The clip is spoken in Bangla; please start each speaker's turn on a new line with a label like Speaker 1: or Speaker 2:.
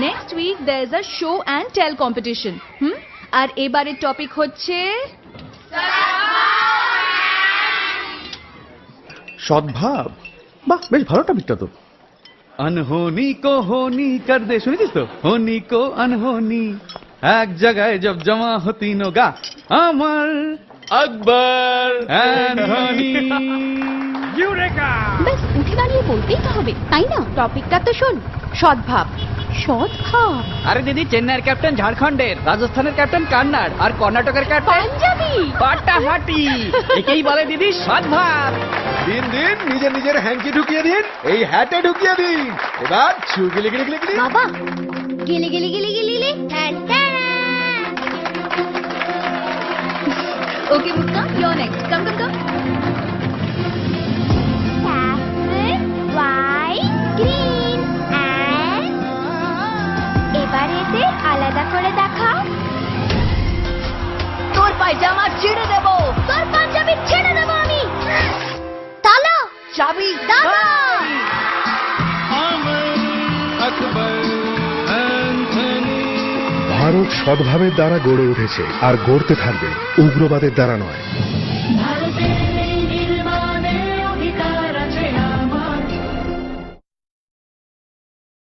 Speaker 1: Next week there is a show and tell competition. আর এবারের টপিক হচ্ছে
Speaker 2: সদ্ভাব। বাহ, বেশ ভালো টপিকটা তো।
Speaker 3: अनहोनी को होनी कर दे, শুনেছিস তো? होनी को अनहोनी এক জায়গায় জব জমা हो तीनों গা अमर
Speaker 2: আকবর
Speaker 3: अनहोनी
Speaker 1: ব্যাস উঠে দাঁড়িয়ে বলতেই তো হবে, তাই না? টপিকটা তো শোন, সদ্ভাব। সদ্ভাব
Speaker 4: আরে দিদি, চেন্নাইয়ের ক্যাপ্টেন ঝাড়খণ্ডের, রাজস্থানের ক্যাপ্টেন কান্নাড়, আর কর্ণাটকের ক্যাপ্টেন
Speaker 1: পাঞ্জাবি।
Speaker 4: পাটাহাটি। একেই বলে দিদি সদ্ভাব।
Speaker 2: দিন দিন নিজের নিজের হ্যাঙ্কি ঢুকিয়ে দিন, এই হ্যাটে ঢুকিয়ে দিন। এবার ছু গিলি গিলি গিলি গিলি।
Speaker 1: বাবা গেলে গেলে গেলে গেলে okay Mukta, your next. Come come come.
Speaker 5: white, green and এবার এতে আলাদা করে দেখাও।
Speaker 1: তোর পায়জামা ছিঁড়ে দেবো,
Speaker 5: তোর পাঞ্জাবি ছেড়ে দেবো আমি। তালা
Speaker 1: চাবি
Speaker 5: দাদা।
Speaker 6: ভারত সদ্ভাবের দ্বারা গড়ে উঠেছে আর গড়তে থাকবে, উগ্রবাদের দ্বারা নয়।
Speaker 5: ভারতের